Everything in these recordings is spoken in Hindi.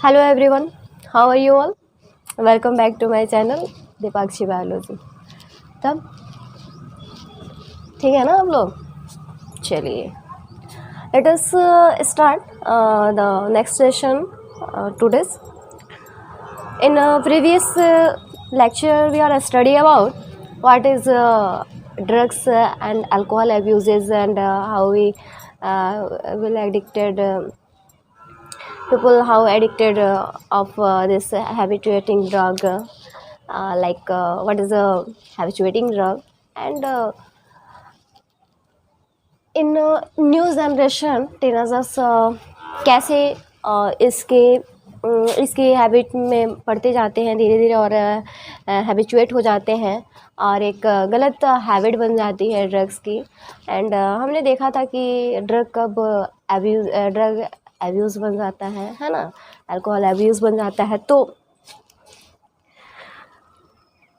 Hello everyone, how are you all? Welcome back to my channel Deepakshi biology. तब ठीक है ना आप लोग? चलिए let us start the next session today's. In previous lecture we are study about what is drugs and alcohol abuses and how we will addicted people how addicted of this habituating drug like what is a habituating drug and in new generation teenagers कैसे इसके हैबिट में पढ़ते जाते हैं धीरे धीरे और हैबिचुएट हो जाते हैं और एक गलत हैबिट बन जाती है ड्रग्स की। एंड हमने देखा था कि ड्रग अब्यूज़ बन जाता है ना, अल्कोहल अब्यूज़ बन जाता है। तो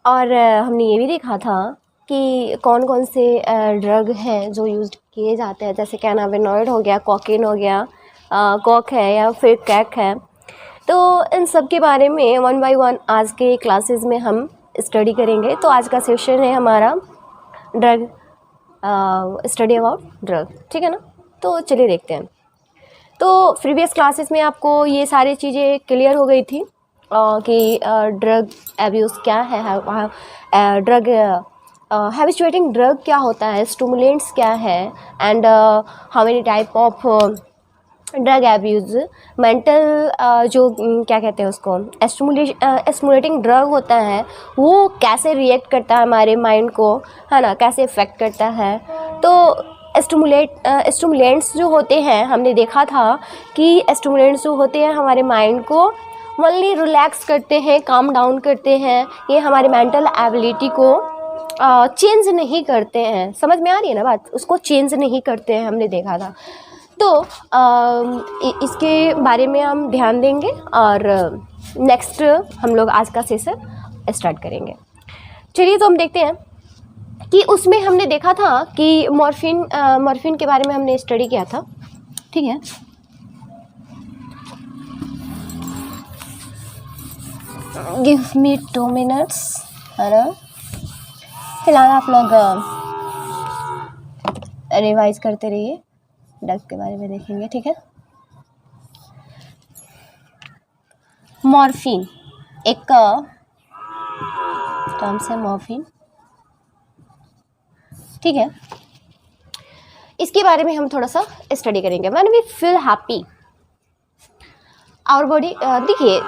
और हमने ये भी देखा था कि कौन कौन से ड्रग हैं जो यूज़ किए जाते हैं, जैसे कैनाबिनॉइड हो गया, कोकीन हो गया, कोक है या फिर कैक है। तो इन सब के बारे में वन बाय वन आज के क्लासेस में हम स्टडी करेंगे। तो आज का सेशन है हमारा ड्रग स्टडी अबाउट ड्रग, ठीक है ना। तो चलिए देखते हैं। तो प्रीवियस क्लासेस में आपको ये सारी चीज़ें क्लियर हो गई थी कि ड्रग एब्यूज़ क्या है, ड्रग हैबिचुएटिंग ड्रग क्या होता है, स्टिमुलेंट्स क्या है and how many type of drug abuse, mental जो क्या कहते हैं उसको स्टिमुलेटिंग ड्रग होता है वो कैसे रिएक्ट करता है हमारे माइंड को, है ना, कैसे इफ़ेक्ट करता है। तो स्टिमुलेंट्स जो होते हैं हमने देखा था कि स्टिमुलेंट्स जो होते हैं हमारे माइंड को ओनली रिलैक्स करते हैं, काम डाउन करते हैं, ये हमारे मेंटल एबिलिटी को चेंज नहीं करते हैं। समझ में आ रही है ना बात? उसको चेंज नहीं करते हैं, हमने देखा था। तो इसके बारे में हम ध्यान देंगे और नेक्स्ट हम लोग आज का सेशन स्टार्ट करेंगे। चलिए तो हम देखते हैं कि उसमें हमने देखा था कि मॉर्फिन के बारे में हमने स्टडी किया था, ठीक है। गिव मी 2 मिनट्स, है ना। फिलहाल आप लोग रिवाइज करते रहिए, ड्रग के बारे में देखेंगे, ठीक है। मॉर्फिन एक टर्म्स है, मॉर्फिन, ठीक है। इसके बारे में हम थोड़ा सा स्टडी करेंगे। When we feel happy our body, देखिए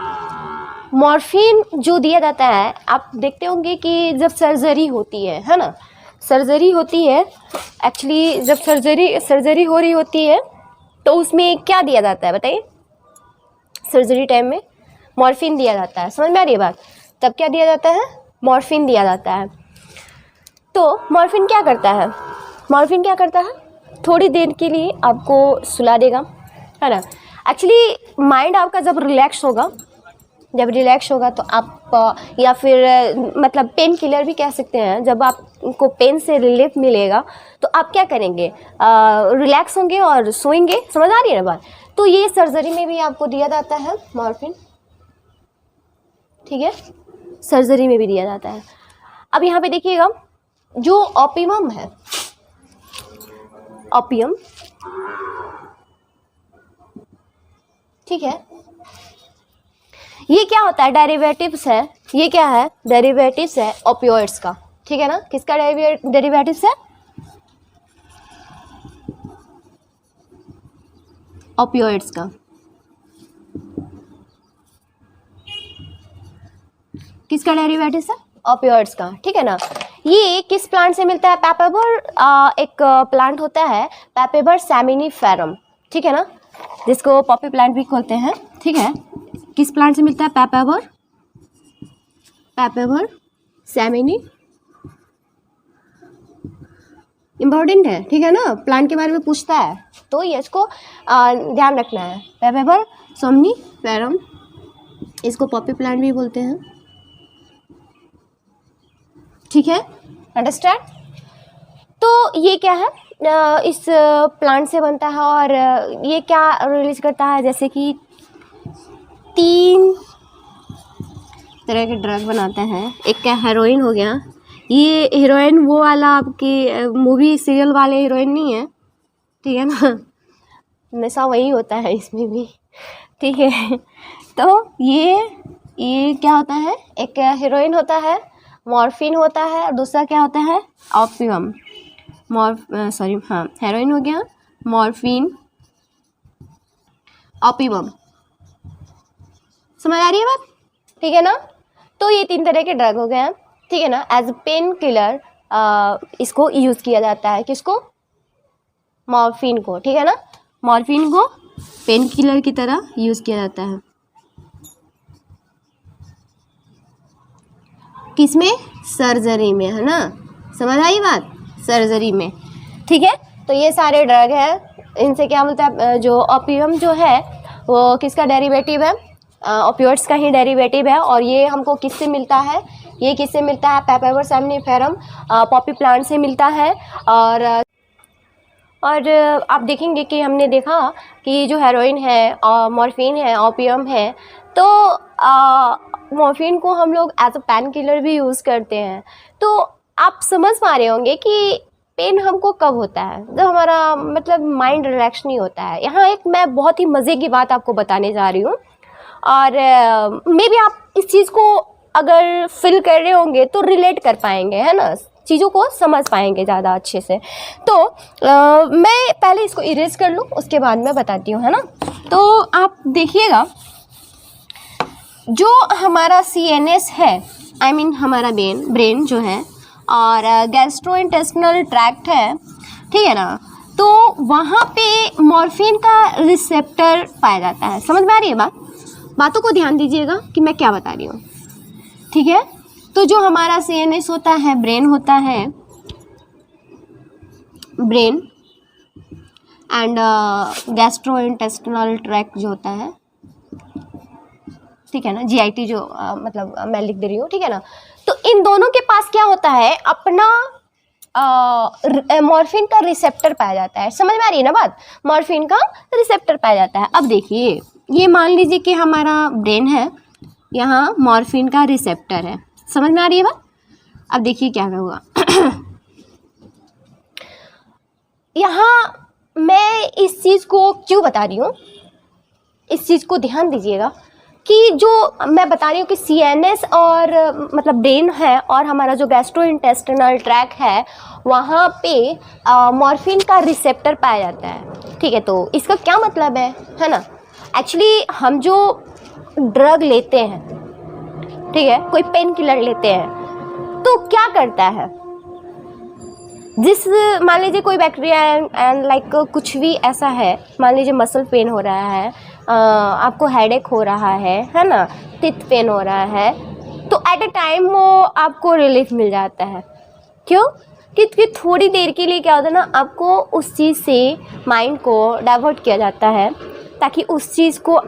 मॉर्फिन जो दिया जाता है, आप देखते होंगे कि जब सर्जरी होती है ना, सर्जरी होती है एक्चुअली, जब सर्जरी हो रही होती है तो उसमें क्या दिया जाता है बताइए? सर्जरी टाइम में मॉर्फिन दिया जाता है। समझ में आ रही है बात? तब क्या दिया जाता है? मॉर्फिन दिया जाता है। तो मॉर्फिन क्या करता है? मॉर्फिन क्या करता है? थोड़ी देर के लिए आपको सुला देगा, है ना। एक्चुअली माइंड आपका जब रिलैक्स होगा तो आप या फिर मतलब पेन किलर भी कह सकते हैं, जब आपको पेन से रिलीफ मिलेगा तो आप क्या करेंगे? रिलैक्स होंगे और सोएंगे। समझ आ रही है ना बात? तो ये सर्जरी में भी आपको दिया जाता है मॉर्फिन, ठीक है, सर्जरी में भी दिया जाता है। अब यहाँ पे देखिएगा जो ओपियम है, ओपियम, ठीक है, ये क्या होता है? डेरिवेटिव्स है। ये क्या है? डेरिवेटिव्स है ओपियोइड्स का, ठीक है ना। किसका डेरिवेटिव्स है? ओपियोइड्स का। किसका डेरिवेटिव्स है? ओपियोइड्स का, ठीक है ना। ये किस प्लांट से मिलता है? पैपेबर, एक प्लांट होता है पैपेबर सैमिनिफेरम, ठीक है ना, जिसको पॉपी प्लांट भी बोलते हैं, ठीक है। किस प्लांट से मिलता है? पैपेबर सैमिनी, इम्पोर्टेंट है, ठीक है ना, प्लांट के बारे में पूछता है तो ये इसको ध्यान रखना है। पैपेबर सोमनीफेरम, इसको पॉपी प्लांट भी बोलते हैं, ठीक है, अंडरस्टैंड। तो ये क्या है? इस प्लांट से बनता है और ये क्या रिलीज करता है, जैसे कि 3 तरह के ड्रग बनाते हैं। एक क्या हेरोइन हो गया, ये हीरोइन वो वाला आपकी मूवी सीरियल वाले हीरोइन नहीं है, ठीक है ना, नशा वही होता है इसमें भी, ठीक है। तो ये क्या होता है, एक हीरोइन होता है, मॉर्फिन होता है, और दूसरा क्या होता है, ओपियम। हेरोइन हो गया, मॉर्फिन, ओपियम। समझ आ रही है बात, ठीक है ना। तो ये 3 तरह के ड्रग हो गए हैं, ठीक है ना। एज ए पेन किलर इसको यूज़ किया जाता है, किसको, मॉर्फिन को, ठीक है ना। मॉर्फिन को पेन किलर की तरह यूज़ किया जाता है, किसमें, सर्जरी में, है ना। समझ आई बात, सर्जरी में, ठीक है। तो ये सारे ड्रग हैं, इनसे क्या बोलते हैं, जो ओपियम जो है वो किसका डेरिवेटिव है, ओपियोइड्स का ही डेरिवेटिव है। और ये हमको किससे मिलता है, ये किससे मिलता है, पेपावर सैमनीफेरम पॉपी प्लांट से मिलता है। और आप देखेंगे कि हमने देखा कि जो हेरोइन है और मॉर्फिन है, ओपियम है, तो मॉर्फिन को हम लोग एज अ पेन किलर भी यूज़ करते हैं। तो आप समझ पा रहे होंगे कि पेन हमको कब होता है, जब हमारा मतलब माइंड रिलैक्स नहीं होता है। यहाँ एक मैं बहुत ही मज़े की बात आपको बताने जा रही हूँ, और मे बी आप इस चीज़ को अगर फील कर रहे होंगे तो रिलेट कर पाएंगे, है ना, चीज़ों को समझ पाएंगे ज़्यादा अच्छे से। तो मैं पहले इसको इरेज कर लूँ, उसके बाद मैं बताती हूँ, है ना। तो आप देखिएगा, जो हमारा CNS है, आई मीन हमारा ब्रेन जो है, और गैस्ट्रोइंटेस्टिनल ट्रैक्ट है, ठीक है ना। तो वहाँ पे मॉर्फिन का रिसेप्टर पाया जाता है। समझ में आ रही है बातों को ध्यान दीजिएगा कि मैं क्या बता रही हूँ, ठीक है। तो जो हमारा CNS होता है, ब्रेन होता है, ब्रेन एंड गैस्ट्रोइंटेस्टिनल ट्रैक्ट जो होता है, ठीक है ना, GIT जो मतलब मैं लिख दे रही हूँ, ठीक है ना। तो इन दोनों के पास क्या होता है, अपना मॉर्फिन का रिसेप्टर पाया जाता है। समझ में आ रही है ना बात, मॉर्फिन का रिसेप्टर पाया जाता है। अब देखिए, ये मान लीजिए कि हमारा ब्रेन है, यहाँ मॉर्फिन का रिसेप्टर है। समझ में आ रही है बात। अब देखिए क्या होगा यहाँ मैं इस चीज़ को क्यों बता रही हूँ, इस चीज़ को ध्यान दीजिएगा कि जो मैं बता रही हूँ कि CNS और मतलब ब्रेन है और हमारा जो गैस्ट्रोइंटेस्टिनल ट्रैक्ट है, वहाँ पे मॉर्फिन का रिसेप्टर पाया जाता है, ठीक है। तो इसका क्या मतलब है ना। एक्चुअली हम जो ड्रग लेते हैं, ठीक है, कोई पेन किलर लेते हैं, तो क्या करता है, मान लीजिए कोई बैक्टीरिया एंड लाइक कुछ भी ऐसा है, मान लीजिए मसल पेन हो रहा है, आपको हेडेक हो रहा है ना, टिथ पेन हो रहा है, तो एट अ टाइम वो आपको रिलीफ मिल जाता है। क्यों कि थोड़ी देर के लिए क्या होता है ना, आपको उस चीज़ से माइंड को डाइवर्ट किया जाता है, ताकि उस चीज़ को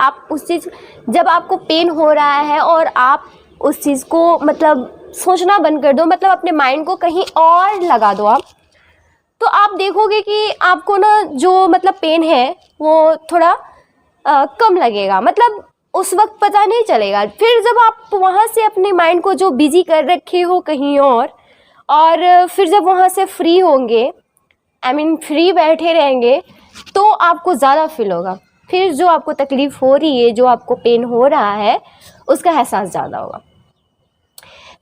जब आपको पेन हो रहा है और आप उस चीज़ को मतलब सोचना बंद कर दो, मतलब अपने माइंड को कहीं और लगा दो आप, तो आप देखोगे कि आपको ना जो मतलब पेन है वो थोड़ा कम लगेगा, मतलब उस वक्त पता नहीं चलेगा। फिर जब आप वहाँ से अपने माइंड को जो बिजी कर रखे हो कहीं और फिर जब वहाँ से फ्री होंगे, आई मीन फ्री बैठे रहेंगे, तो आपको ज़्यादा फील होगा। फिर जो आपको तकलीफ़ हो रही है, जो आपको पेन हो रहा है, उसका एहसास ज़्यादा होगा।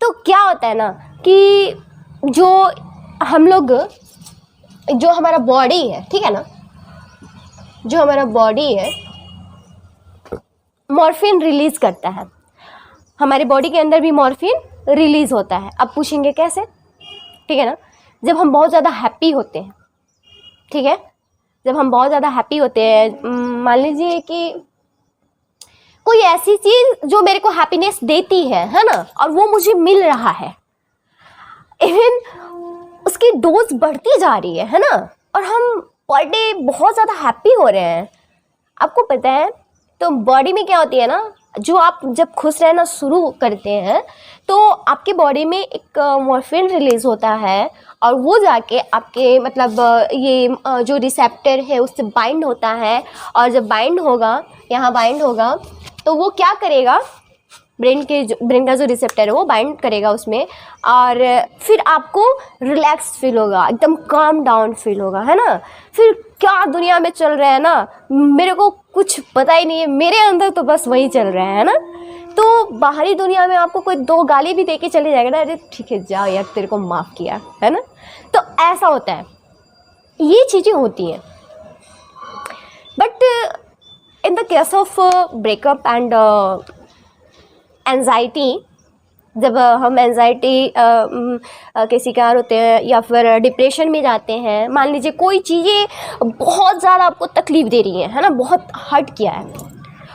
तो क्या होता है ना कि जो हमारा बॉडी है, ठीक है ना, जो हमारा बॉडी है मॉर्फिन रिलीज़ करता है, हमारे बॉडी के अंदर भी मॉर्फिन रिलीज़ होता है। अब पूछेंगे कैसे, ठीक है ना। जब हम बहुत ज़्यादा हैप्पी होते हैं, ठीक है, जब हम बहुत ज़्यादा हैप्पी होते हैं, मान लीजिए कि कोई ऐसी चीज़ जो मेरे को हैप्पीनेस देती है ना, और वो मुझे मिल रहा है, इवन उसकी डोज बढ़ती जा रही है ना, और हम पर डे बहुत ज़्यादा हैप्पी हो रहे हैं। आपको पता है, तो बॉडी में क्या होती है ना, जो आप जब खुश रहना शुरू करते हैं तो आपके बॉडी में एक मॉर्फिन रिलीज़ होता है, और वो जाके आपके मतलब जो रिसेप्टर है उससे बाइंड होता है, और जब बाइंड होगा, यहाँ बाइंड होगा, तो वो क्या करेगा, ब्रेन का जो रिसेप्टर है वो बाइंड करेगा उसमें, और फिर आपको रिलैक्स फील होगा, एकदम काम डाउन फील होगा, है ना। फिर क्या दुनिया में चल रहा है ना, मेरे को कुछ पता ही नहीं है, मेरे अंदर तो बस वही चल रहा है ना। तो बाहरी दुनिया में आपको कोई 2 गाली भी दे के चले जाएगा ना, अरे ठीक है जाओ यार तेरे को माफ़ किया, है ना। तो ऐसा होता है, ये चीज़ें होती हैं। But in the case of breakup and anxiety, जब हम एंजाइटी के शिकार होते हैं या फिर डिप्रेशन में जाते हैं, मान लीजिए कोई चीज़ें बहुत ज़्यादा आपको तकलीफ़ दे रही हैं, है ना, बहुत हर्ट किया है,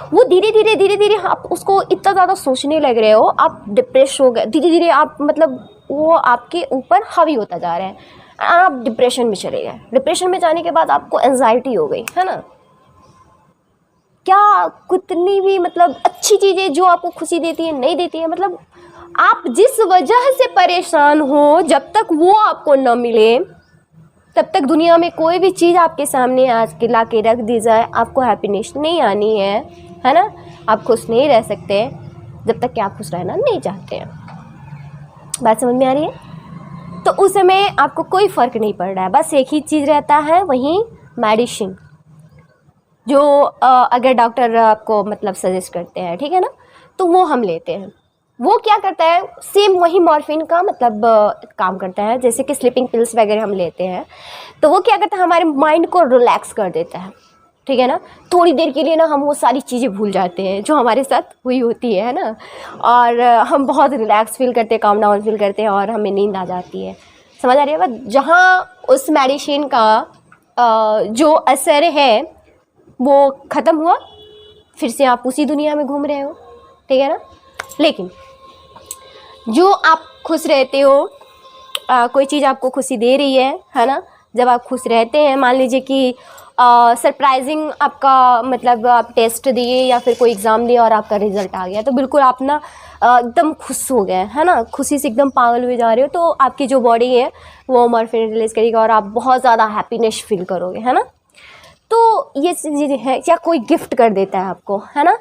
वो धीरे धीरे आप उसको इतना ज़्यादा सोचने लग रहे हो, आप डिप्रेस हो गए, धीरे धीरे आप मतलब वो आपके ऊपर हावी होता जा रहा है, आप डिप्रेशन में चले गए। डिप्रेशन में जाने के बाद आपको एंजाइटी हो गई, है ना। क्या कितनी भी मतलब अच्छी चीज़ें जो आपको खुशी देती है नहीं देती है, मतलब आप जिस वजह से परेशान हो, जब तक वो आपको न मिले तब तक दुनिया में कोई भी चीज़ आपके सामने आज के ला के रख दी जाए, आपको हैप्पीनेस नहीं आनी है ना। आप खुश नहीं रह सकते जब तक कि आप खुश रहना नहीं चाहते हैं। बात समझ में आ रही है। तो उस समय आपको कोई फ़र्क नहीं पड़ रहा है, बस एक ही चीज़ रहता है, वही मेडिसिन, जो अगर डॉक्टर आपको मतलब सजेस्ट करते हैं, ठीक है ना, तो वो हम लेते हैं। वो क्या करता है, सेम वही मॉर्फिन का मतलब काम करता है, जैसे कि स्लीपिंग पिल्स वगैरह हम लेते हैं, तो वो क्या करता है, हमारे माइंड को रिलैक्स कर देता है, ठीक है ना। थोड़ी देर के लिए ना हम वो सारी चीज़ें भूल जाते हैं जो हमारे साथ हुई होती है ना, और हम बहुत रिलैक्स फील करते हैं, काम डाउन फील करते हैं, और हमें नींद आ जाती है। समझ आ रही है बात। जहाँ उस मेडिसिन का जो असर है वो ख़त्म हुआ, फिर से आप उसी दुनिया में घूम रहे हो, ठीक है ना। लेकिन जो आप खुश रहते हो, कोई चीज़ आपको खुशी दे रही है ना, जब आप खुश रहते हैं, मान लीजिए कि सरप्राइजिंग आपका मतलब आप टेस्ट दिए या फिर कोई एग्ज़ाम दिए और आपका रिज़ल्ट आ गया, तो बिल्कुल आप ना एकदम खुश हो गए, है ना, खुशी से एकदम पागल हुए जा रहे हो, तो आपकी जो बॉडी है वो मॉर्फिन रिलीज़ करेगी और आप बहुत ज़्यादा हैप्पीनेस फील करोगे, है ना। तो ये चीज़ें हैं, या कोई गिफ्ट कर देता है आपको, है ना,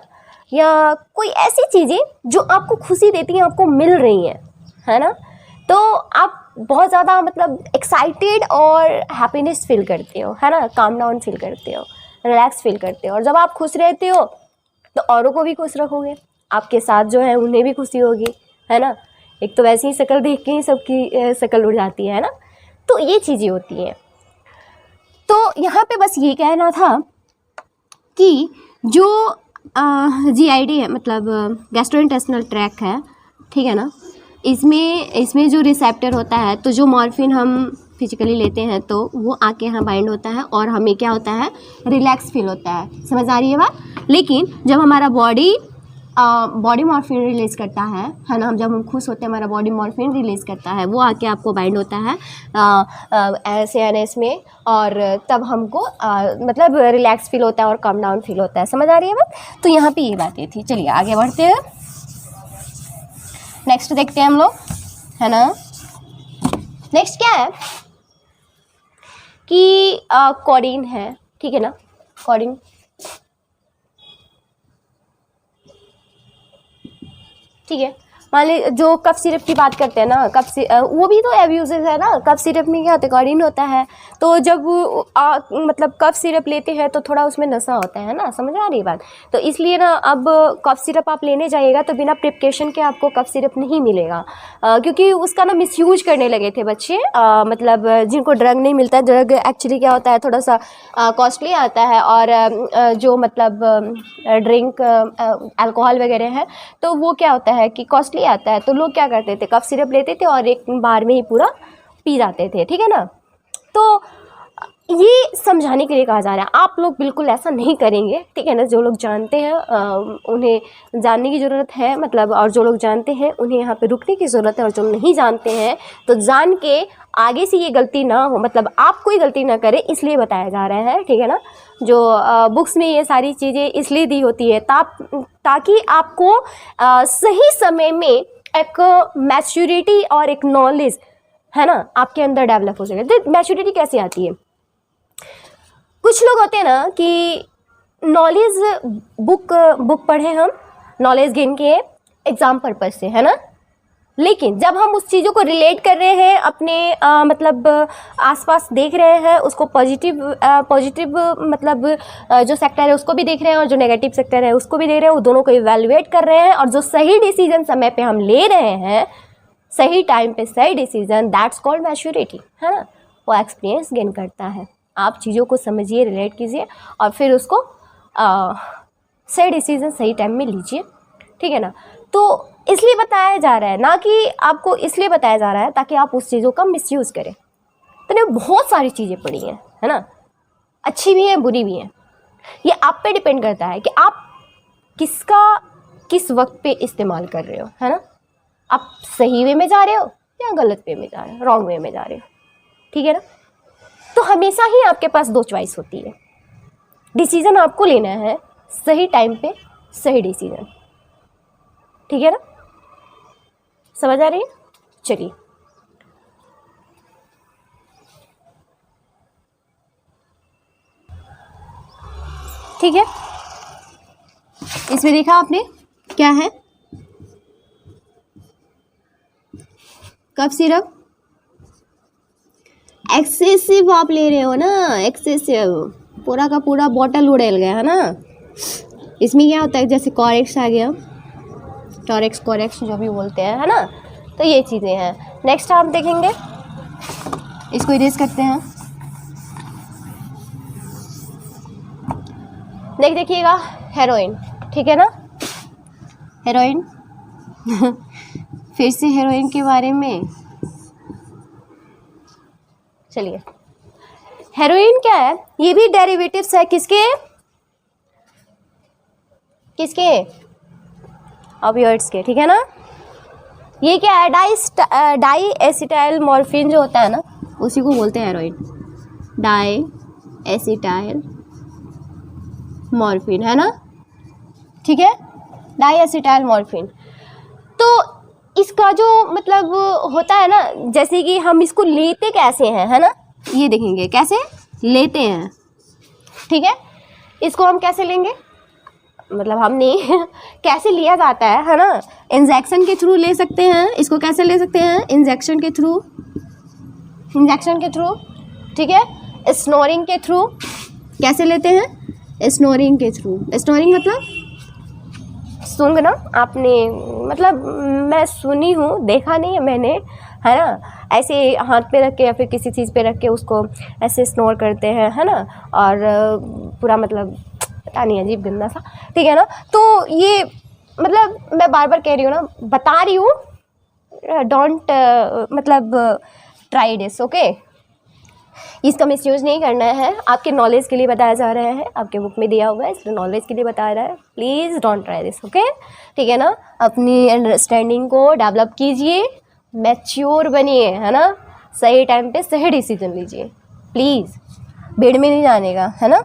या कोई ऐसी चीज़ें जो आपको खुशी देती हैं, आपको मिल रही हैं, है ना, तो आप बहुत ज़्यादा मतलब एक्साइटेड और हैप्पीनेस फील करते हो, है ना, काम डाउन फील करते हो, रिलैक्स फील करते हो। और जब आप खुश रहते हो तो औरों को भी खुश रखोगे, आपके साथ जो है उन्हें भी खुशी होगी, है ना। एक तो वैसे ही शक्ल देख के ही सबकी शक्ल उड़ जाती है ना। तो ये चीज़ें होती हैं। तो यहाँ पे बस ये कहना था कि जो GID है, मतलब गैस्ट्रोइंटेस्टिनल ट्रैक्ट है, ठीक है ना, इसमें जो रिसेप्टर होता है, तो जो मॉर्फिन हम फिजिकली लेते हैं तो वो आके यहाँ बाइंड होता है और हमें क्या होता है, रिलैक्स फील होता है। समझ आ रही है बात। लेकिन जब हमारा बॉडी मॉर्फिन रिलीज़ करता है ना, जब हम खुश होते हैं हमारा बॉडी मॉर्फिन रिलीज़ करता है, वो आके आपको बाइंड होता है CNS में, और तब हमको मतलब रिलैक्स फील होता है और कम डाउन फील होता है। समझ आ रही है बात। तो यहाँ पे ये बातें थी। चलिए आगे बढ़ते हैं, नेक्स्ट देखते हैं हम लोग, है ना। नेक्स्ट क्या है कि कोडीन है, ठीक है ना, कोडीन, ठीक है। मान ली जो कफ सिरप की बात करते हैं ना, वो भी तो एब्यूजेस है ना। कफ सिरप में क्या होता है, कोडीन होता है। तो जब मतलब कफ सिरप लेते हैं तो थोड़ा उसमें नशा होता है ना, समझ आ रही बात। तो इसलिए ना अब कफ सिरप आप लेने जाइएगा तो बिना प्रिपरेशन के आपको कफ सिरप नहीं मिलेगा, क्योंकि उसका ना मिसयूज करने लगे थे बच्चे, मतलब जिनको ड्रग नहीं मिलता है। ड्रग एक्चुअली क्या होता है, थोड़ा सा कॉस्टली आता है, और जो मतलब ड्रिंक अल्कोहल वगैरह है तो वो क्या होता है कि कॉस्टली आता है। तो लोग क्या करते थे, कफ सिरप लेते थे और एक बार में ही पूरा पी जाते थे, ठीक है ना। तो ये समझाने के लिए कहा जा रहा है, आप लोग बिल्कुल ऐसा नहीं करेंगे, ठीक है ना। जो लोग जानते हैं उन्हें जानने की ज़रूरत है, मतलब, और जो लोग जानते हैं उन्हें यहाँ पे रुकने की ज़रूरत है, और जो नहीं जानते हैं तो जान के आगे से ये गलती ना हो, मतलब आप कोई गलती ना करें, इसलिए बताया जा रहा है, ठीक है ना। जो बुक्स में ये सारी चीज़ें इसलिए दी होती है ताकि आपको सही समय में एक मैच्योरिटी और एक नॉलेज, है ना, आपके अंदर डेवलप हो सके। तो मैच्योरिटी कैसे आती है, कुछ लोग होते हैं ना कि नॉलेज बुक पढ़े हम, नॉलेज गेन किए एग्ज़ाम पर्पज़ से, है ना। लेकिन जब हम उस चीज़ों को रिलेट कर रहे हैं अपने मतलब आसपास देख रहे हैं उसको, पॉजिटिव मतलब जो सेक्टर है उसको भी देख रहे हैं और जो नेगेटिव सेक्टर है उसको भी देख रहे हैं, वो दोनों को इवैल्यूएट कर रहे हैं, और जो सही डिसीजन समय पे हम ले रहे हैं, सही टाइम पे सही डिसीजन, दैट्स कॉल्ड मैच्योरिटी, है ना। वो एक्सपीरियंस गेन करता है। आप चीज़ों को समझिए, रिलेट कीजिए और फिर उसको सही डिसीजन सही टाइम में लीजिए, ठीक है ना। तो इसलिए बताया जा रहा है, ना कि आपको इसलिए बताया जा रहा है ताकि आप उस चीज़ों का मिसयूज़ करें। तो बहुत सारी चीज़ें पड़ी हैं, है ना, अच्छी भी हैं बुरी भी हैं। ये आप पे डिपेंड करता है कि आप किसका किस वक्त पे इस्तेमाल कर रहे हो, है ना। आप सही वे में जा रहे हो या गलत वे में जा रहे हो, रॉन्ग वे में जा रहे हो, ठीक है ना। तो हमेशा ही आपके पास दो चॉइस होती है। डिसीज़न आपको लेना है सही टाइम पे, सही डिसीज़न, ठीक है ना। समझ आ रही है? चलिए, ठीक है। इसमें देखा आपने क्या है, कफ सिरप एक्सेसिव आप ले रहे हो ना, एक्सेसिव, पूरा का पूरा बॉटल उड़ेल गया, है ना। इसमें क्या होता है, जैसे कॉरेक्स आ गया, टॉरेक्स कॉरेक्स जो भी बोलते हैं, है ना। तो ये चीज़ें हैं। नेक्स्ट आप देखेंगे, इसको इरेज करते हैं। नेक्स्ट देखिएगा हेरोइन, ठीक है ना, हेरोइन फिर से हेरोइन के बारे में चलिए। हेरोइन क्या है, ये भी डेरिवेटिव्स है किसके, ऑपियोइड्स के, ठीक है ना। ये क्या है, डाई एसिटाइल मॉर्फिन जो होता है ना, उसी को बोलते हैं हेरोइन, डाई एसिटाइल मॉर्फिन, है ना, ठीक है, डाई एसिटाइल मॉर्फिन। तो इसका जो मतलब होता है ना, जैसे कि हम इसको लेते कैसे हैं, है ना, ये देखेंगे कैसे लेते हैं, ठीक है। इसको हम कैसे लेंगे, मतलब हमने कैसे लिया जाता है ना, इंजेक्शन के थ्रू ले सकते हैं। इसको कैसे ले सकते हैं, इंजेक्शन के थ्रू, ठीक है। स्नोरिंग के थ्रू, कैसे लेते हैं, स्नोरिंग के थ्रू। स्नोरिंग मतलब सूंघना, आपने मतलब मैं सुनी हूँ, देखा नहीं है मैंने, है ना। ऐसे हाथ पे रख के या फिर किसी चीज़ पे रख के उसको ऐसे स्नोर करते हैं, है ना, और पूरा मतलब पता नहीं, अजीब गंदा सा, ठीक है ना। तो ये मतलब मैं बार बार कह रही हूँ ना, बता रही हूँ, डोंट मतलब ट्राई दिस, ओके। इसका मिसयूज़ नहीं करना है, आपके नॉलेज के लिए बताया जा रहा है, आपके बुक में दिया हुआ है, इसलिए नॉलेज के लिए बताया रहा है। Please don't try this, okay, ठीक है ना। अपनी अंडरस्टैंडिंग को डेवलप कीजिए, मैच्योर बनिए, है ना, सही टाइम पे सही डिसीजन लीजिए, प्लीज़ भीड़ में नहीं जाने का, है ना।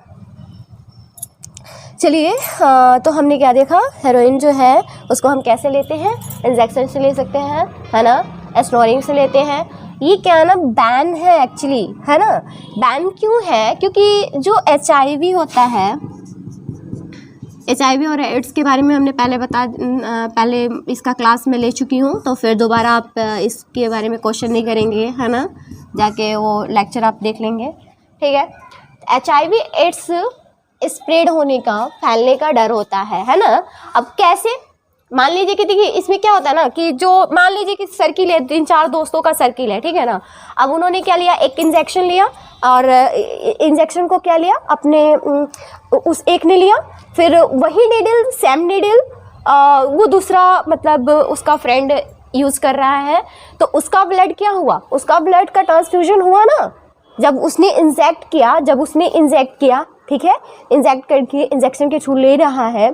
चलिए, तो हमने क्या देखा, हेरोइन जो है उसको हम कैसे लेते हैं, इंजेक्शन से ले सकते हैं, है ना, स्नोरिंग से लेते हैं। ये क्या है ना, बैन है एक्चुअली, है ना। बैन क्यों है, क्योंकि जो HIV होता है, HIV और एड्स के बारे में हमने पहले इसका क्लास में ले चुकी हूँ, तो फिर दोबारा आप इसके बारे में क्वेश्चन नहीं करेंगे, है ना, जाके वो लेक्चर आप देख लेंगे, ठीक है। HIV एड्स स्प्रेड होने का, फैलने का डर होता है ना। अब कैसे, मान लीजिए कि देखिए इसमें क्या होता है ना, कि जो मान लीजिए कि सर्किल है, 3-4 दोस्तों का सर्किल है, ठीक है ना। अब उन्होंने क्या लिया, एक इंजेक्शन लिया, और इंजेक्शन को क्या लिया, अपने उस एक ने लिया, फिर वही नीडल, सेम नीडल वो दूसरा मतलब उसका फ्रेंड यूज़ कर रहा है, तो उसका ब्लड क्या हुआ, उसका ब्लड का ट्रांसफ्यूजन हुआ ना, जब उसने इंजेक्ट किया, ठीक है, इंजेक्ट करके इंजेक्शन के थ्रू ले रहा है,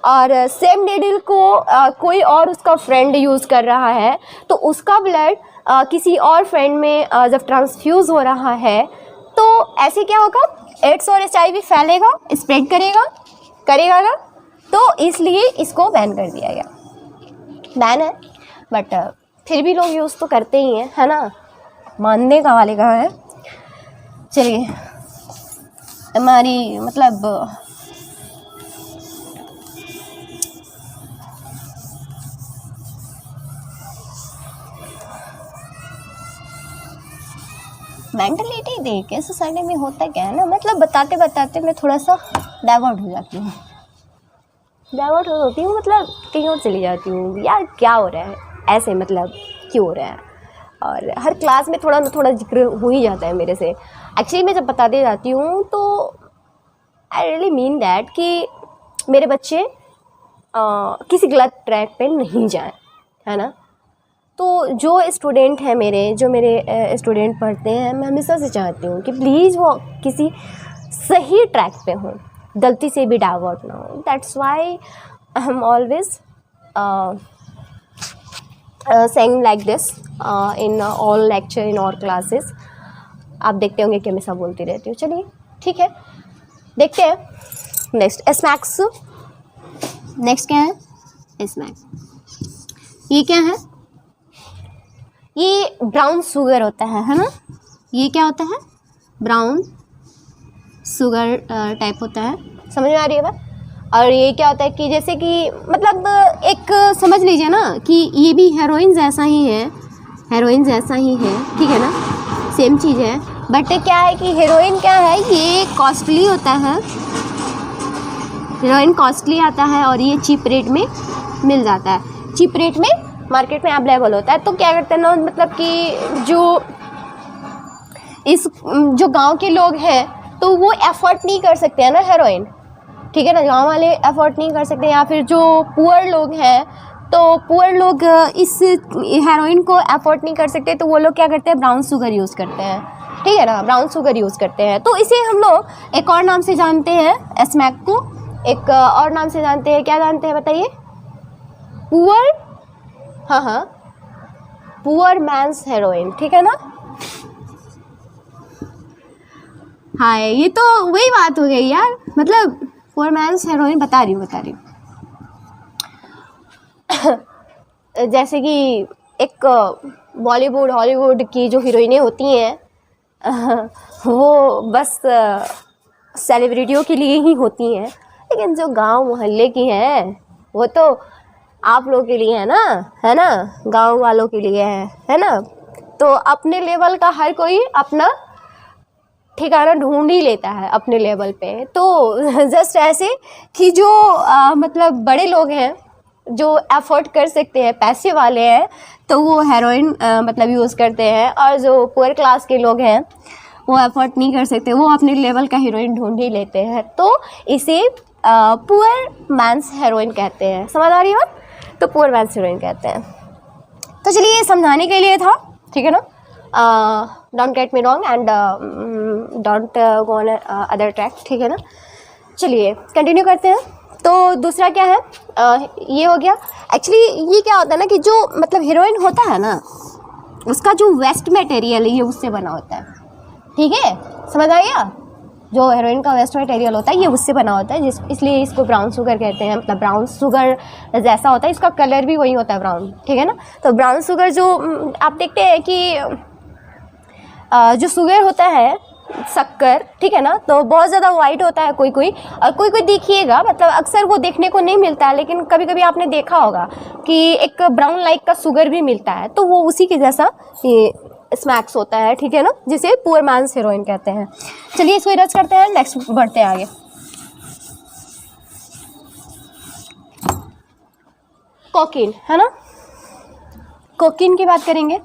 और सेम नीडल को कोई और उसका फ्रेंड यूज़ कर रहा है, तो उसका ब्लड किसी और फ्रेंड में जब ट्रांसफ्यूज हो रहा है, तो ऐसे क्या होगा, एड्स और HIV फैलेगा, स्प्रेड करेगा ना। तो इसलिए इसको बैन कर दिया गया, बैन है, बट फिर भी लोग यूज़ तो करते ही हैं, है ना, मानने का वाले कहाँ है। चलिए, हमारी मतलब मेंटलिटी देख के सोसाइटी में होता क्या है ना, मतलब बताते बताते मैं थोड़ा सा डाइवर्ट हो जाती हूँ, मतलब कहीं और चली जाती हूँ, यार क्या हो रहा है ऐसे, मतलब क्यों हो रहा है। और हर क्लास में थोड़ा ना थोड़ा जिक्र हो ही जाता है मेरे से। एक्चुअली मैं जब बताते जाती हूँ तो आई रियली मीन दैट कि मेरे बच्चे किसी गलत ट्रैक पे नहीं जाएं, है ना। तो जो स्टूडेंट हैं मेरे, जो मेरे स्टूडेंट पढ़ते हैं, मैं हमेशा से चाहती हूँ कि प्लीज़ वो किसी सही ट्रैक पे हों, गलती से भी डाइवर्ट ना हो। That's why I am always saying like this in all lecture, in all classes। आप देखते होंगे कि हमेशा बोलती रहती हूँ। चलिए ठीक है, देखते हैं नेक्स्ट स्नैक्स। नेक्स्ट क्या है? स्नैक्स। ये क्या है? ये ब्राउन शुगर होता है ना। ये क्या होता है? ब्राउन शुगर टाइप होता है, समझ में आ रही है बात। और ये क्या होता है कि जैसे कि मतलब एक समझ लीजिए ना कि ये भी हेरोइन जैसा ही है, हेरोइन जैसा ही है, ठीक है ना, सेम चीज़ है। बट क्या है कि हेरोइन क्या है, ये कॉस्टली होता है, हेरोइन कॉस्टली आता है और ये चीप रेट में मिल जाता है, चीप रेट में मार्केट में अवेलेबल होता है। तो क्या करते हैं ना, मतलब कि जो गांव के लोग हैं तो वो एफर्ट नहीं कर सकते हैं ना हेरोइन, ठीक है ना, गांव वाले एफर्ट नहीं कर सकते, या फिर जो पुअर लोग हैं तो पुअर लोग इस हेरोइन को एफर्ट नहीं कर सकते, तो वो लोग क्या करते हैं, ब्राउन शुगर यूज़ करते हैं, ठीक है ना, ब्राउन शुगर यूज़ करते हैं। तो इसे हम लोग एक और नाम से जानते हैं, स्मैक को एक और नाम से जानते हैं। क्या जानते हैं बताइए? पुअर, हाँ, पुअर मैंस हेरोइन, ठीक है ना। हाँ, ये तो वही बात हो गई यार, मतलब पुअर मैंस हेरोइन बता रही हूँ। जैसे कि एक बॉलीवुड हॉलीवुड की जो हीरोइनें होती हैं वो बस सेलिब्रिटियों के लिए ही होती हैं, लेकिन जो गांव मोहल्ले की हैं वो तो आप लोगों के लिए है ना, गांव वालों के लिए है ना। तो अपने लेवल का हर कोई अपना ठिकाना ढूंढ ही लेता है अपने लेवल पे। तो जस्ट ऐसे कि जो मतलब बड़े लोग हैं जो अफोर्ड कर सकते हैं, पैसे वाले हैं, तो वो हेरोइन मतलब यूज़ करते हैं, और जो पुअर क्लास के लोग हैं वो अफोर्ड नहीं कर सकते, वो अपने लेवल का हीरोइन ढूंढ ही लेते हैं। तो इसे पुअर मैंस हेरोइन कहते हैं। समझ आ रही है बात? तो पुअर मैंस हेरोइन कहते हैं। तो चलिए ये समझाने के लिए था, ठीक है ना। Don't get me wrong and don't go on other track, ठीक है ना। चलिए कंटिन्यू करते हैं। तो दूसरा क्या है, ये हो गया। एक्चुअली ये क्या होता है ना कि जो मतलब हीरोइन होता है ना, उसका जो वेस्ट मटेरियल है ये उससे बना होता है, ठीक है, समझ आ गया। जो हेरोइन का वेस्ट मटेरियल होता है ये उससे बना होता है, इसलिए इसको ब्राउन शुगर कहते हैं। मतलब ब्राउन शुगर जैसा होता है, इसका कलर भी वही होता है, ब्राउन, ठीक है ना। तो ब्राउन शुगर जो आप देखते हैं कि जो शुगर होता है, शक्कर, ठीक है ना, तो बहुत ज़्यादा वाइट होता है कोई कोई, और कोई कोई देखिएगा, मतलब अक्सर वो देखने को नहीं मिलता है, लेकिन कभी कभी आपने देखा होगा कि एक ब्राउन लाइक का शुगर भी मिलता है, तो वो उसी के जैसा ये स्नैक्स होता है, ठीक है ना, जिसे पुअर मैंस हेरोइन कहते हैं। चलिए इसको इरेज करते हैं, नेक्स्ट बढ़ते हैं आगे। कोकीन, है ना, कोकीन की बात करेंगे।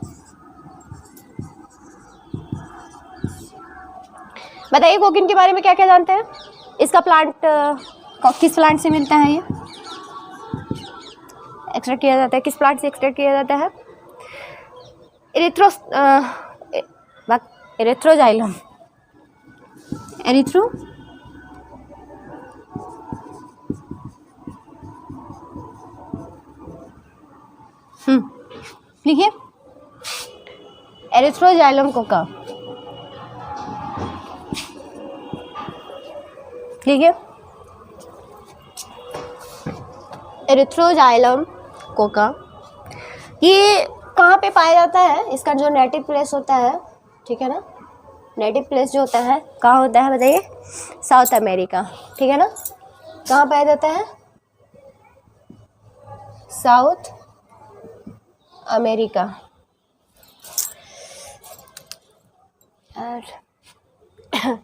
बताइए कोकीन के बारे में क्या क्या जानते हैं। इसका प्लांट किस प्लांट से मिलता है, ये एक्सट्रैक्ट किया जाता है, किस प्लांट से एक्सट्रैक्ट किया जाता है? एरिथ्रोजाइलम, एरिथ्रो लिखिए, एरिथ्रोजाइलम कोका, लिखिए, एरिथ्रोजाइलम कोका। ये कहाँ पे पाया जाता है? इसका जो नेटिव प्लेस होता है, ठीक है ना, नेटिव प्लेस जो होता है कहाँ होता है बताइए? साउथ अमेरिका, ठीक है ना। कहाँ पाया जाता है? South America. और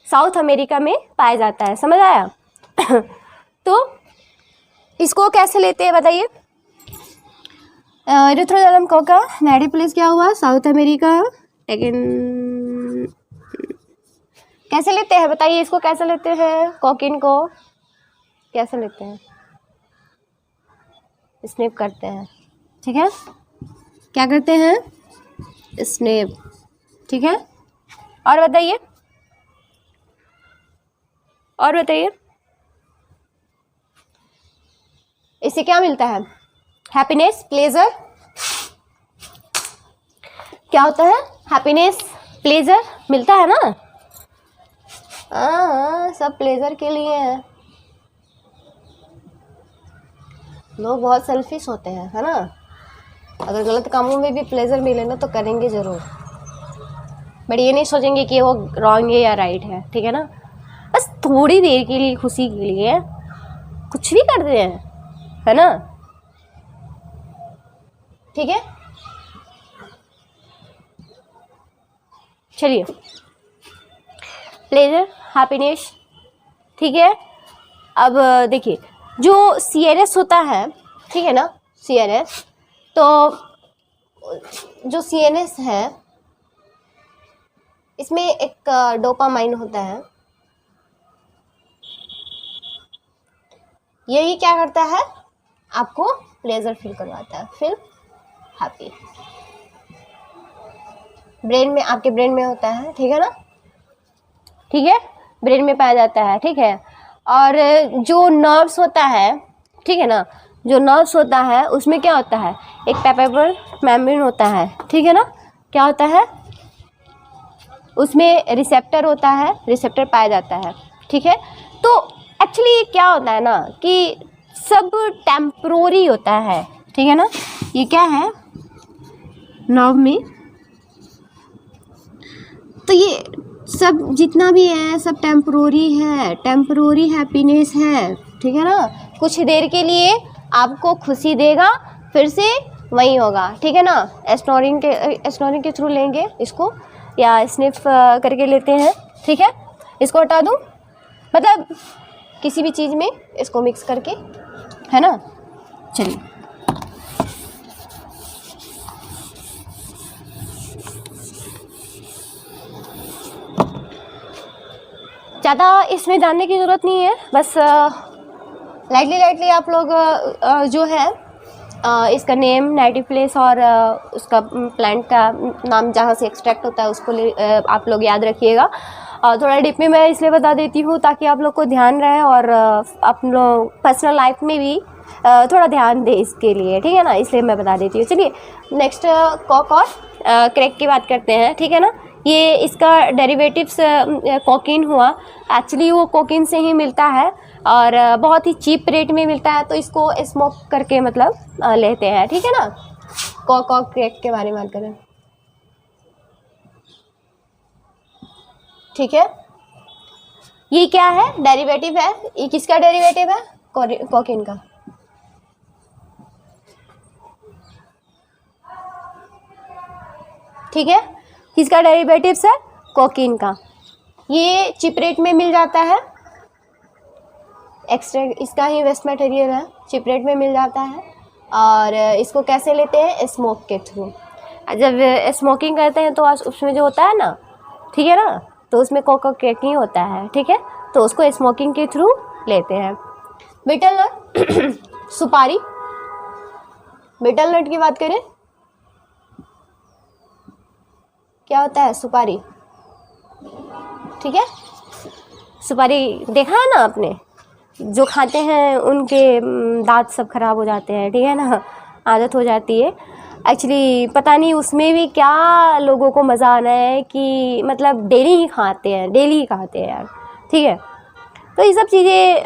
साउथ अमेरिका में पाया जाता है, समझ आया। तो इसको कैसे लेते हैं बताइए। इरिथ्रोजाइलम कोका नेटिव प्लेस क्या हुआ, साउथ अमेरिका। लेकिन कैसे लेते हैं बताइए, इसको कैसे लेते हैं, कोकीन को कैसे लेते हैं, स्निप करते हैं, ठीक है, क्या करते हैं, स्निप, ठीक है। और बताइए, और बताइए, इससे क्या मिलता है, हैप्पीनेस, प्लेजर, क्या होता है, हैप्पीनेस, प्लेजर मिलता है ना। हाँ, सब प्लेजर के लिए है। लोग बहुत सेल्फिश होते हैं, है ना। अगर गलत कामों में भी प्लेजर मिले ना तो करेंगे ज़रूर, बट ये नहीं सोचेंगे कि वो रॉन्ग है या राइट है, ठीक है ना। बस थोड़ी देर के लिए, खुशी के लिए कुछ भी करते हैं, है ना, ठीक है। चलिए, प्लेजर, हैप्पीनेस, ठीक है। अब देखिए, जो CNS होता है, ठीक है ना, CNS, तो जो CNS है इसमें एक डोपामाइन होता है, यही क्या करता है, आपको प्लेजर फील करवाता है, फील हैप्पी। ब्रेन में, आपके ब्रेन में होता है, ठीक है ना, ठीक है, ब्रेन में पाया जाता है, ठीक है। और जो नर्व्स होता है, ठीक है ना, जो नर्व्स होता है उसमें क्या होता है, एक पैपेबल मेम्ब्रेन होता है, ठीक है ना, क्या होता है, उसमें रिसेप्टर होता है, रिसेप्टर पाया जाता है, ठीक है। तो एक्चुअली क्या होता है ना कि सब टेम्परोरी होता है, ठीक है ना। ये क्या है, नर्व में, तो ये सब जितना भी है सब टेम्परोरी है, टेम्परोरी हैप्पीनेस है, ठीक है ना। कुछ देर के लिए आपको खुशी देगा, फिर से वही होगा, ठीक है ना। स्नोरिंग के थ्रू लेंगे इसको, या स्निफ करके लेते हैं, ठीक है। इसको हटा दूँ, मतलब किसी भी चीज़ में इसको मिक्स करके, है ना। चलिए, ज़्यादा इसमें जानने की ज़रूरत नहीं है, बस लाइटली आप लोग जो है इसका नेम, नेटिव प्लेस और उसका प्लांट का नाम जहाँ से एक्सट्रैक्ट होता है उसको आप लोग याद रखिएगा। थोड़ा डीप में मैं इसलिए बता देती हूँ ताकि आप लोग को ध्यान रहे और आप लोग पर्सनल लाइफ में भी थोड़ा ध्यान दें इसके लिए, ठीक है ना, इसलिए मैं बता देती हूँ। चलिए, नेक्स्ट कॉक और क्रैक की बात करते हैं, ठीक है ना। ये इसका डेरिवेटिव्स कोकीन हुआ, एक्चुअली वो कोकीन से ही मिलता है और बहुत ही चीप रेट में मिलता है, तो इसको स्मोक करके मतलब लेते हैं, ठीक है ना। कॉक और क्रैक के बारे में बात करें, ठीक है। ये क्या है, डेरिवेटिव है, ये किसका डेरिवेटिव है, कोकीन का, ठीक है, किसका डेरिवेटिव्स है, कोकीन का। ये चिप रेट में मिल जाता है, एक्सट्रैक्ट इसका ही वेस्ट मटेरियल है, चिप रेट में मिल जाता है। और इसको कैसे लेते हैं, स्मोक के थ्रू। जब स्मोकिंग करते हैं तो उसमें जो होता है ना, ठीक है ना, तो उसमें कोका क्रैक ही होता है, ठीक है, तो उसको स्मोकिंग के थ्रू लेते हैं। बीटल नट, सुपारी, बीटल नट की बात करें, क्या होता है, सुपारी, ठीक है। सुपारी देखा है ना आपने, जो खाते हैं उनके दांत सब खराब हो जाते हैं, ठीक है ना, आदत हो जाती है। एक्चुअली पता नहीं उसमें भी क्या लोगों को मज़ा आना है कि मतलब डेली ही खाते हैं यार, ठीक है। तो ये सब चीज़ें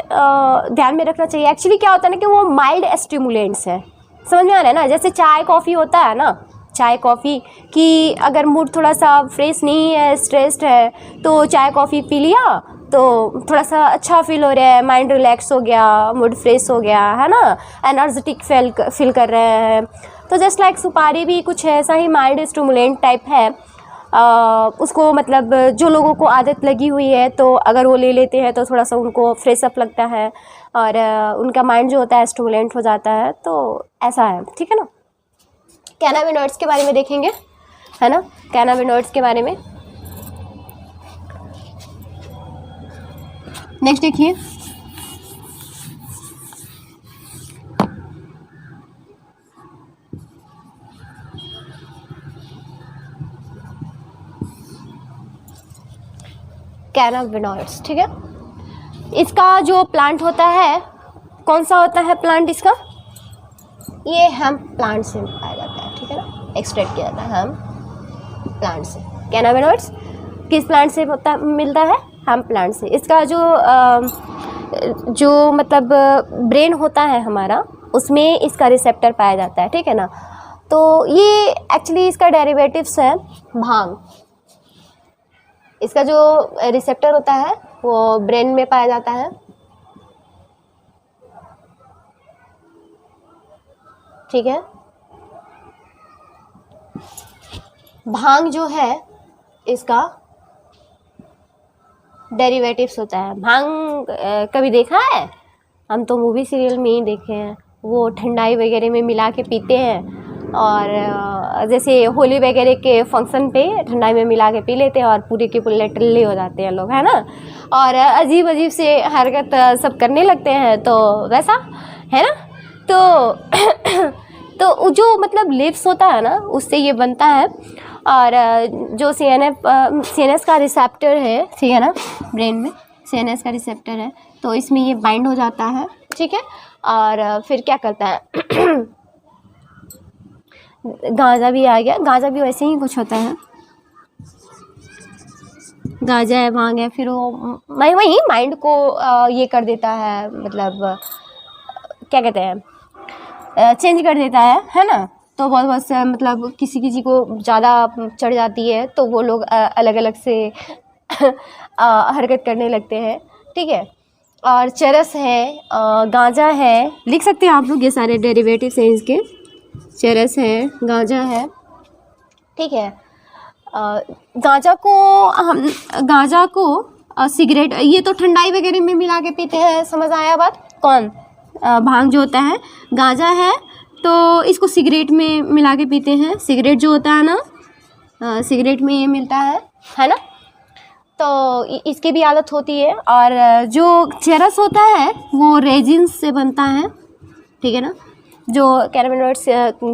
ध्यान में रखना चाहिए। एक्चुअली क्या होता है ना कि वो माइल्ड स्टिमुलेंट्स है, समझ में आ रहा है ना। जैसे चाय कॉफ़ी होता है ना, चाय कॉफ़ी कि अगर मूड थोड़ा सा फ्रेश नहीं है, स्ट्रेस्ड है, तो चाय कॉफ़ी पी लिया तो थोड़ा सा अच्छा फील हो रहा है, माइंड रिलैक्स हो गया, मूड फ्रेश हो गया, है ना, एनर्जेटिक फील कर रहे हैं। तो जस्ट लाइक सुपारी भी कुछ ऐसा ही माइल्ड स्टिमुलेंट टाइप है। उसको मतलब जो लोगों को आदत लगी हुई है तो अगर वो ले लेते हैं तो थोड़ा सा उनको फ्रेश अप लगता है और उनका माइंड जो होता है स्टिमुलेंट हो जाता है, तो ऐसा है, ठीक है ना। कैनाबिनॉइड्स के बारे में देखेंगे, है ना, कैनाबिनॉइड्स के बारे में। नेक्स्ट देखिए, कैनाबिनॉइड्स, ठीक है। इसका जो प्लांट होता है, कौन सा होता है प्लांट इसका, ये हेम्प प्लांट से पाया जाता है, ठीक है ना, एक्सट्रैक्ट किया जाता है हेम्प प्लांट से। कैनाबिनॉइड्स किस प्लांट से होता मिलता है, हेम्प प्लांट से। इसका जो मतलब ब्रेन होता है हमारा, उसमें इसका रिसेप्टर पाया जाता है, ठीक है ना। तो ये एक्चुअली इसका डेरिवेटिव्स है भांग। इसका जो रिसेप्टर होता है वो ब्रेन में पाया जाता है, ठीक है। भांग जो है इसका डेरिवेटिव्स होता है। भांग कभी देखा है, हम तो मूवी सीरियल में ही देखे हैं, वो ठंडाई वगैरह में मिला के पीते हैं, और जैसे होली वगैरह के फंक्शन पे ठंडाई में मिला के पी लेते हैं और पूरे के पूरे टल्ले हो जाते हैं लोग, है ना, और अजीब अजीब से हरकत सब करने लगते हैं, तो वैसा है ना। तो जो मतलब लिप्स होता है ना, उससे ये बनता है, और जो CNS का रिसेप्टर है, ठीक है ना, ब्रेन में CNS का रिसेप्टर है, तो इसमें ये बाइंड हो जाता है, ठीक है। और फिर क्या करता है गांजा भी आ गया, गांजा भी वैसे ही कुछ होता है, गांजा है, भांग है, फिर वो वही माइंड को ये कर देता है, मतलब क्या कहते हैं, चेंज कर देता है ना। तो बहुत से मतलब किसी को ज़्यादा चढ़ जाती है तो वो लोग अलग अलग से हरकत करने लगते हैं, ठीक है। और चरस है, गांजा है, लिख सकते हैं आप लोग, ये सारे डेरिवेटिव्स हैं इसके। चरस है, गांजा है, ठीक है। गांजा को सिगरेट, ये तो ठंडाई वगैरह में मिला के पीते हैं, समझ आया बात। कौन, भांग जो होता है, गांजा है तो इसको सिगरेट में मिला के पीते हैं। सिगरेट जो होता है ना, सिगरेट में ये मिलता है ना, तो इसकी भी आदत होती है। और जो चरस होता है वो रेजिन्स से बनता है, ठीक है ना। जो कैनाबिनॉइड्स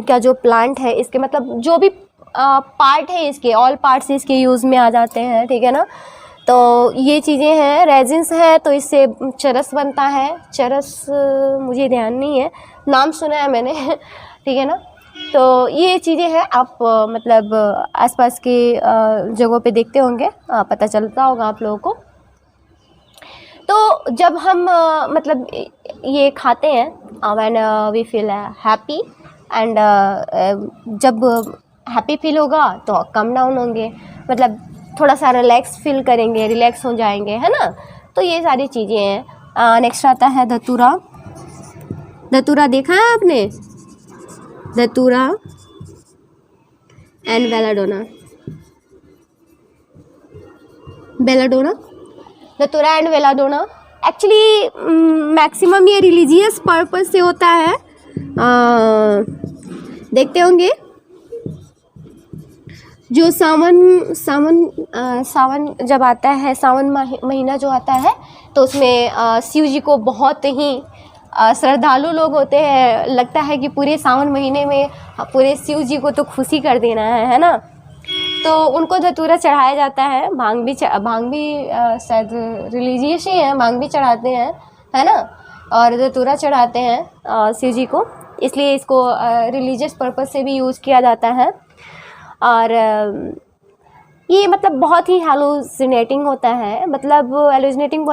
का जो प्लांट है, इसके मतलब जो भी पार्ट है इसके, ऑल पार्ट्स इसके यूज़ में आ जाते हैं, ठीक है ना। तो ये चीज़ें हैं, रेजिन्स है तो इससे चरस बनता है। चरस मुझे ध्यान नहीं है, नाम सुना है मैंने ठीक है ना। तो ये चीज़ें हैं, आप मतलब आसपास के जगहों पे देखते होंगे, पता चलता होगा आप लोगों को। तो जब हम मतलब ये खाते हैं, when we feel happy, and जब हैप्पी फील होगा तो कम डाउन होंगे, मतलब थोड़ा सा रिलैक्स फील करेंगे, रिलैक्स हो जाएंगे, है ना। तो ये सारी चीज़ें हैं। नेक्स्ट आता है धतूरा। धतूरा देखा है आपने, धतूरा एंड बेलाडोना, बेलाडोना, धतूरा एंड बेलाडोना। एक्चुअली मैक्सिमम ये रिलीजियस पर्पस से होता है, देखते होंगे। जो सावन जब आता है, सावन महीना जो आता है, तो उसमें शिव जी को बहुत ही श्रद्धालु लोग होते हैं, लगता है कि पूरे सावन महीने में पूरे शिव जी को तो खुशी कर देना है ना। तो उनको धतूरा चढ़ाया जाता है। भांग भी शायद रिलीजियस ही है, भांग भी चढ़ाते हैं, है ना, और धतूरा चढ़ाते हैं शिव जी को, इसलिए इसको रिलीजियस पर्पस से भी यूज़ किया जाता है। और ये मतलब बहुत ही हेलुसिनेटिंग होता है, मतलब हेलुसिनेटिंग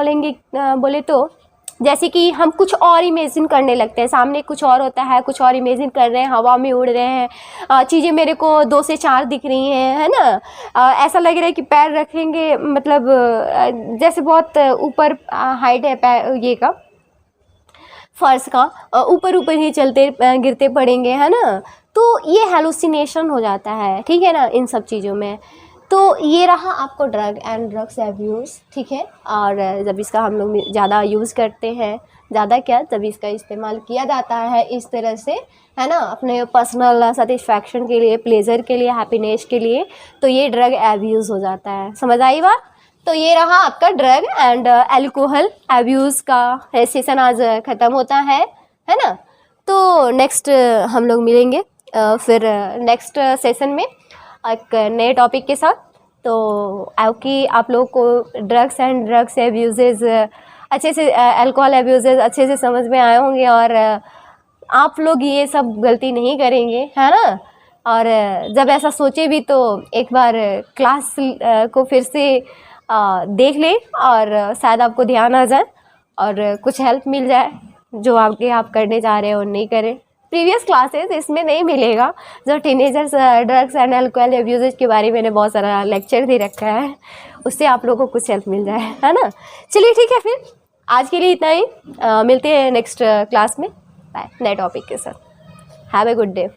बोले तो जैसे कि हम कुछ और इमेजिन करने लगते हैं, सामने कुछ और होता है, कुछ और इमेजिन कर रहे हैं, हवा में उड़ रहे हैं, चीज़ें मेरे को 2 से 4 दिख रही हैं, है ना। ऐसा लग रहा है कि पैर रखेंगे, मतलब जैसे बहुत ऊपर हाइट है पैर ये का, फर्श का, ऊपर ही चलते गिरते पड़ेंगे, है ना। तो ये हेलुसिनेशन हो जाता है, ठीक है ना, इन सब चीज़ों में। तो ये रहा आपको ड्रग एंड ड्रग्स एब्यूज़, ठीक है। और जब इसका हम लोग ज़्यादा यूज़ करते हैं, ज़्यादा क्या, जब इसका इस्तेमाल किया जाता है इस तरह से, है ना, अपने पर्सनल सेटिस्फैक्शन के लिए, प्लेजर के लिए, हैप्पीनेस के लिए, तो ये ड्रग एब्यूज़ हो जाता है। समझ आई बात? तो ये रहा आपका ड्रग एंड एल्कोहल एब्यूज़ का सेशन आज ख़त्म होता है ना। तो नेक्स्ट हम लोग मिलेंगे फिर नेक्स्ट सेशन में एक नए टॉपिक के साथ। तो आपकी आप लोगों को ड्रग्स एंड ड्रग्स एब्यूजेज़ अच्छे से, अल्कोहल एब्यूजेज़ अच्छे से समझ में आए होंगे और आप लोग ये सब गलती नहीं करेंगे, है ना। और जब ऐसा सोचे भी तो एक बार क्लास को फिर से देख लें और शायद आपको ध्यान आ जाए और कुछ हेल्प मिल जाए जो आगे आप करने जा रहे हो नहीं करें। प्रीवियस क्लासेस इसमें नहीं मिलेगा, जो teenagers drugs and alcohol abuses के बारे में मैंने बहुत सारा लेक्चर दे रखा है, उससे आप लोगों को कुछ हेल्प मिल जाए, है ना। चलिए ठीक है, फिर आज के लिए इतना ही। मिलते हैं नेक्स्ट क्लास में, बाय, नए टॉपिक के साथ। Have a good day.